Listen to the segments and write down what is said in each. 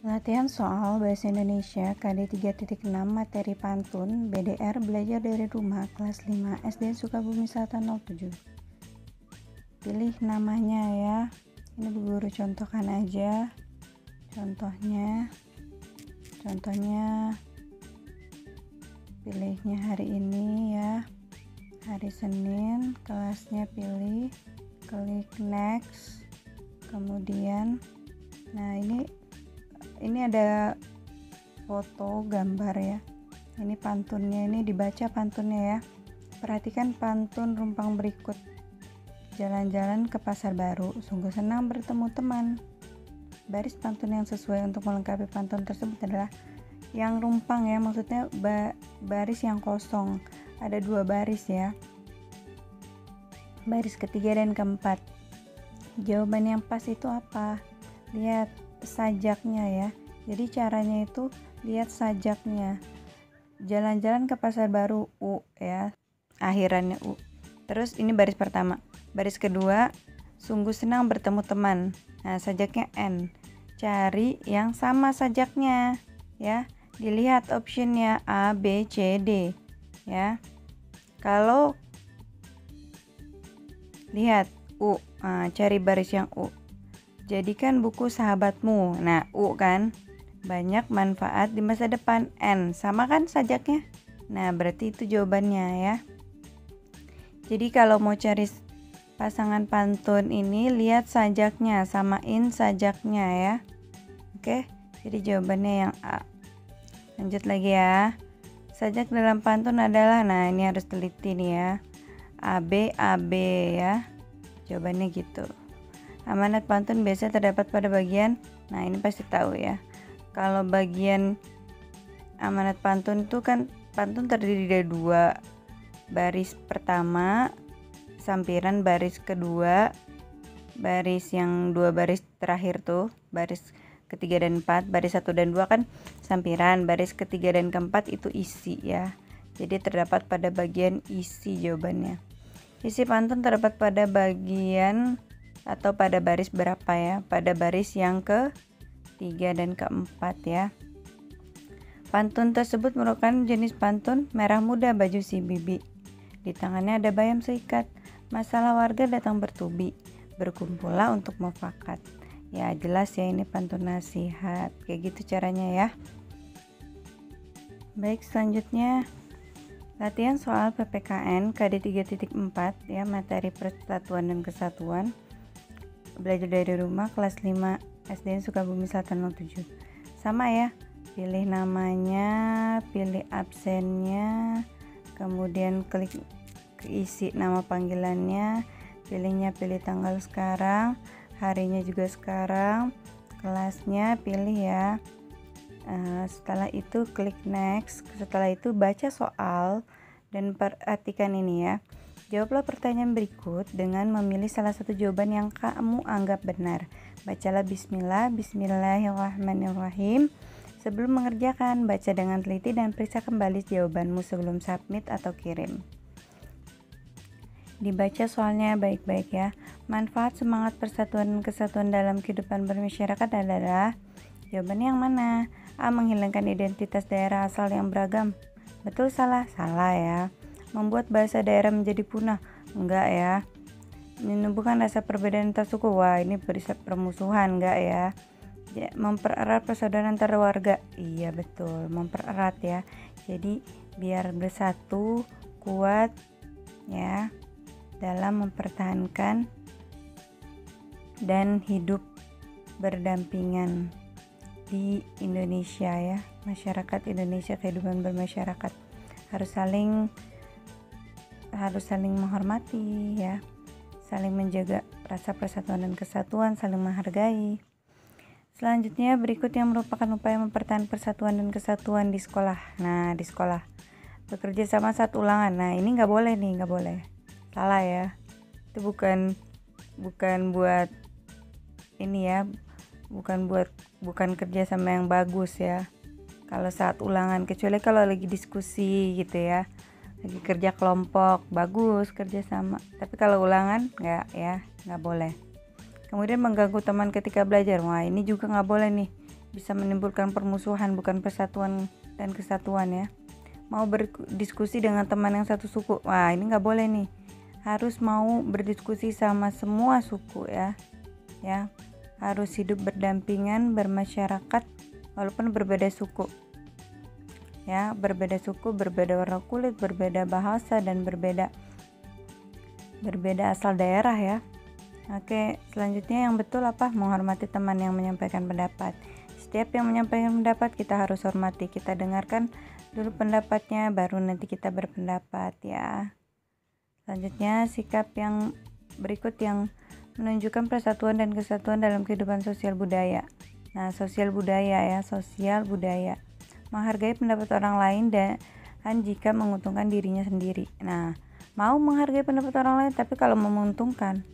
Latihan soal Bahasa Indonesia KD 3.6 materi pantun BDR belajar dari rumah kelas 5 SD Sukabumi Selatan 07. Pilih namanya ya. Ini Bu Guru contohkan aja. Contohnya pilihnya hari ini ya. Hari Senin, kelasnya pilih, klik next. Kemudian ini ada foto gambar ya. Ini pantunnya, ini dibaca pantunnya ya. Perhatikan pantun rumpang berikut. Jalan-jalan ke pasar baru, sungguh senang bertemu teman. Baris pantun yang sesuai untuk melengkapi pantun tersebut adalah yang rumpang ya, maksudnya baris yang kosong. Ada 2 baris ya. Baris ketiga dan keempat. Jawaban yang pas itu apa? Lihat sajaknya ya. Jadi caranya itu lihat sajaknya. Jalan-jalan ke pasar baru, U ya. Akhirannya U. Terus ini baris pertama. Baris kedua, sungguh senang bertemu teman. Nah, sajaknya N. Cari yang sama sajaknya ya. Dilihat optionnya A, B, C, D ya. Kalau lihat U, cari baris yang U. Jadikan buku sahabatmu. Nah, U kan, banyak manfaat di masa depan. N, sama kan sajaknya? Nah, berarti itu jawabannya ya. Jadi kalau mau cari pasangan pantun ini, lihat sajaknya, samain sajaknya ya. Oke, jadi jawabannya yang A. Lanjut lagi ya. Sajak dalam pantun adalah, nah ini harus teliti nih ya. AB, AB ya. Jawabannya gitu. Amanat pantun biasanya terdapat pada bagian, nah ini pasti tahu ya. Kalau bagian amanat pantun itu kan pantun terdiri dari 2. Baris pertama, sampiran, baris kedua, baris yang 2 baris terakhir tuh, baris ketiga dan 4, baris 1 dan 2 kan sampiran, baris ketiga dan keempat itu isi ya. Jadi terdapat pada bagian isi jawabannya. Isi pantun terdapat pada bagian atau pada baris berapa ya? Pada baris yang ke-3 dan ke-4 ya. Pantun tersebut merupakan jenis pantun merah muda baju si bibi. Di tangannya ada bayam seikat. Masalah warga datang bertubi. Berkumpullah untuk mufakat. Ya jelas ya, ini pantun nasihat. Kayak gitu caranya ya. Baik, selanjutnya latihan soal PPKN KD 3.4 ya, materi persatuan dan kesatuan. Belajar dari rumah kelas 5 SD Sukabumi Selatan 07. Sama ya. Pilih namanya, pilih absennya, kemudian klik isi nama panggilannya, pilih tanggal sekarang, harinya juga sekarang, kelasnya pilih ya. Setelah itu klik next. Setelah itu baca soal dan perhatikan ini ya. Jawablah pertanyaan berikut dengan memilih salah satu jawaban yang kamu anggap benar. Bacalah bismillah, bismillahirrahmanirrahim. Sebelum mengerjakan, baca dengan teliti dan periksa kembali jawabanmu sebelum submit atau kirim. Dibaca soalnya baik-baik ya. Manfaat semangat persatuan dan kesatuan dalam kehidupan bermasyarakat adalah, jawabannya yang mana? A. Menghilangkan identitas daerah asal yang beragam. Betul, salah? Salah ya. Membuat bahasa daerah menjadi punah. Enggak ya. Menumbuhkan rasa perbedaan antar suku. Wah, ini beriset permusuhan. Enggak ya. Mempererat persaudaraan antar warga. Iya betul, mempererat ya. Jadi biar bersatu, kuat ya dalam mempertahankan dan hidup berdampingan di Indonesia ya. Masyarakat Indonesia, kehidupan bermasyarakat harus saling menghormati ya, saling menjaga rasa persatuan dan kesatuan, saling menghargai. Selanjutnya berikut yang merupakan upaya mempertahankan persatuan dan kesatuan di sekolah. Nah, di sekolah bekerja sama saat ulangan. Nah, ini nggak boleh nih, nggak boleh. Salah ya. Itu bukan buat ini ya, bukan kerja sama yang bagus ya. Kalau saat ulangan, kecuali kalau lagi diskusi gitu ya, lagi kerja kelompok, bagus kerja sama. Tapi kalau ulangan nggak ya, nggak boleh. Kemudian mengganggu teman ketika belajar. Wah, ini juga nggak boleh nih. bisa menimbulkan permusuhan bukan persatuan dan kesatuan ya. Mau berdiskusi dengan teman yang satu suku, wah ini nggak boleh nih, harus mau berdiskusi sama semua suku ya, harus hidup berdampingan bermasyarakat walaupun berbeda suku ya, berbeda suku, berbeda warna kulit, berbeda bahasa, dan berbeda asal daerah ya. Oke, selanjutnya yang betul apa? Menghormati teman yang menyampaikan pendapat. Setiap yang menyampaikan pendapat kita harus hormati, kita dengarkan dulu pendapatnya baru nanti kita berpendapat ya. Selanjutnya sikap yang berikut yang menunjukkan persatuan dan kesatuan dalam kehidupan sosial budaya. Nah, sosial budaya ya, sosial budaya. Menghargai pendapat orang lain dan jika menguntungkan dirinya sendiri. Nah, mau menghargai pendapat orang lain tapi kalau menguntungkan.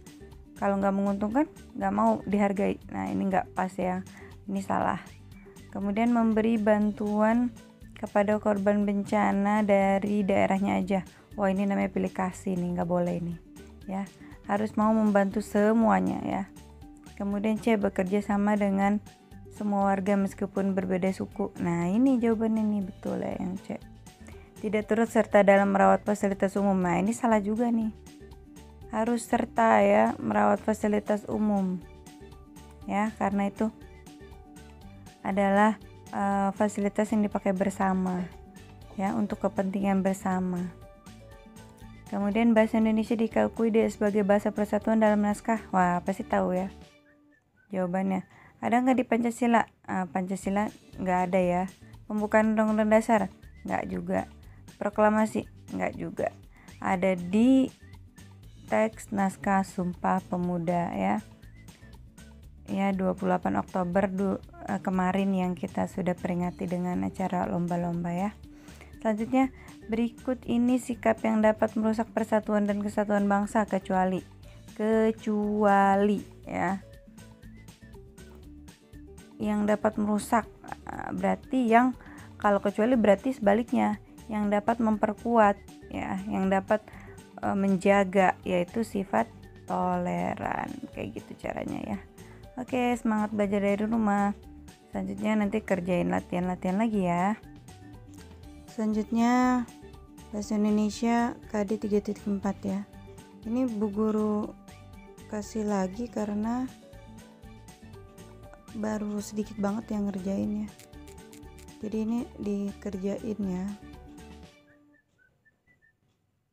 Kalau nggak menguntungkan, nggak mau dihargai. Nah, ini nggak pas ya. Ini salah. Kemudian memberi bantuan kepada korban bencana dari daerahnya aja. Wah, ini namanya pilih kasih nih, nggak boleh nih. Ya, harus mau membantu semuanya ya. Kemudian C, bekerja sama dengan semua warga meskipun berbeda suku. Nah, ini jawabannya nih, betul ya yang C. Tidak turut serta dalam merawat fasilitas umum. Nah, ini salah juga nih. Harus serta ya merawat fasilitas umum ya, karena itu adalah fasilitas yang dipakai bersama ya, untuk kepentingan bersama. Kemudian bahasa Indonesia diakui sebagai bahasa persatuan dalam naskah. Wah, pasti tahu ya jawabannya. Ada nggak di Pancasila? Pancasila nggak ada ya. Pembukaan Undang-Undang Dasar? Nggak juga. Proklamasi? Nggak juga. Ada di teks naskah Sumpah Pemuda ya 28 Oktober kemarin yang kita sudah peringati dengan acara lomba-lomba ya. Selanjutnya, berikut ini sikap yang dapat merusak persatuan dan kesatuan bangsa kecuali ya, yang dapat merusak berarti yang, kalau kecuali berarti sebaliknya, yang dapat memperkuat ya, yang dapat menjaga, yaitu sifat toleran. Kayak gitu caranya ya. Oke, semangat belajar dari rumah. Selanjutnya nanti kerjain latihan-latihan lagi ya. Selanjutnya bahasa Indonesia KD 3.4 ya. Ini Bu Guru kasih lagi karena baru sedikit banget yang ngerjain ya. Jadi ini dikerjain ya.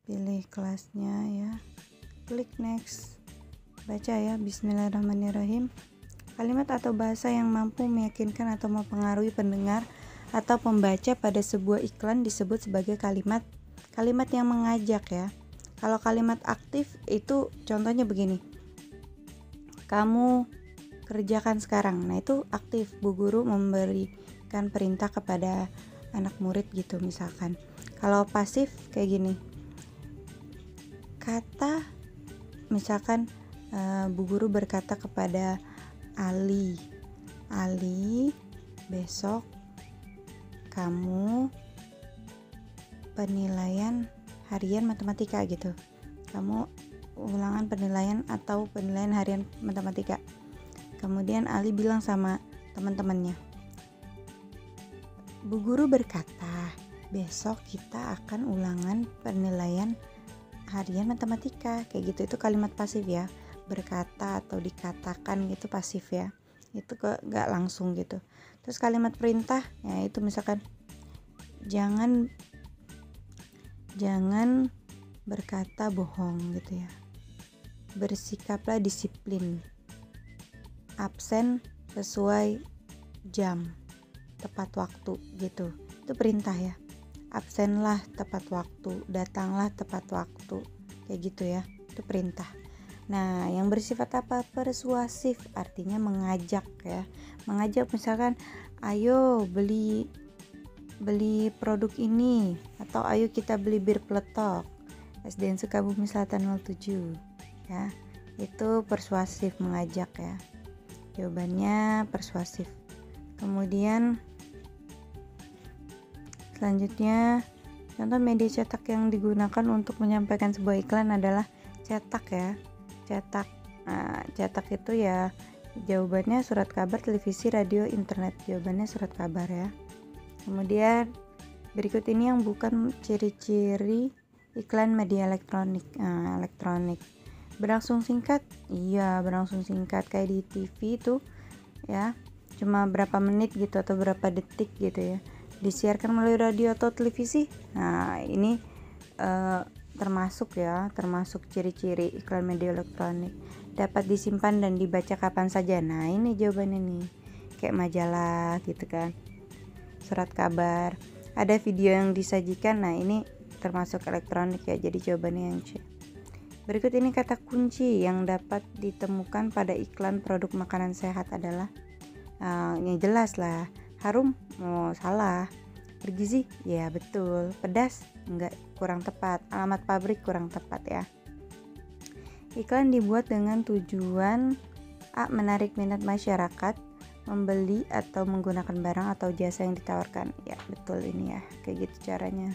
Pilih kelasnya ya, klik next, baca ya. Bismillahirrahmanirrahim. Kalimat atau bahasa yang mampu meyakinkan atau mempengaruhi pendengar atau pembaca pada sebuah iklan disebut sebagai kalimat yang mengajak ya. Kalau kalimat aktif itu contohnya begini, kamu kerjakan sekarang. Nah, itu aktif, Bu Guru memberikan perintah kepada anak murid gitu misalkan. Kalau pasif kayak gini, kata misalkan Bu Guru berkata kepada Ali, besok kamu penilaian harian matematika gitu, kamu ulangan penilaian atau penilaian harian matematika. Kemudian Ali bilang sama teman-temannya, Bu Guru berkata besok kita akan ulangan penilaian harian matematika, kayak gitu. Itu kalimat pasif ya, berkata atau dikatakan gitu pasif ya, itu gak langsung gitu. Terus kalimat perintah ya, itu misalkan jangan berkata bohong gitu ya, bersikaplah disiplin, absen sesuai jam, tepat waktu gitu. Itu perintah ya. Absenlah tepat waktu, datanglah tepat waktu, kayak gitu ya. Itu perintah. Nah, yang bersifat apa? Persuasif, artinya mengajak ya. Mengajak misalkan, ayo beli produk ini, atau ayo kita beli bir peletok SDN Sukabumi Selatan 07 ya. Itu persuasif, mengajak ya. Jawabannya persuasif. Kemudian selanjutnya, contoh media cetak yang digunakan untuk menyampaikan sebuah iklan adalah cetak ya. Cetak. Nah, cetak itu ya Jawabannya surat kabar, televisi, radio, internet. Jawabannya surat kabar ya. Kemudian berikut ini yang bukan ciri-ciri iklan media elektronik. Elektronik. Berlangsung singkat? Iya, berlangsung singkat kayak di TV tuh ya. Cuma berapa menit gitu atau berapa detik gitu ya. Disiarkan melalui radio atau televisi. Nah, ini termasuk ciri-ciri iklan media elektronik. Dapat disimpan dan dibaca kapan saja. Nah, ini jawabannya nih. Kayak majalah gitu kan. Surat kabar. Ada video yang disajikan. Nah, ini termasuk elektronik ya. Jadi jawabannya yang C. Berikut ini kata kunci yang dapat ditemukan pada iklan produk makanan sehat adalah yang jelas lah. Harum? Oh, salah. Bergizi? Ya, betul. Pedas? Enggak, kurang tepat. Alamat pabrik kurang tepat ya. Iklan dibuat dengan tujuan A. Menarik minat masyarakat membeli atau menggunakan barang atau jasa yang ditawarkan. Ya, betul ini ya. Kayak gitu caranya.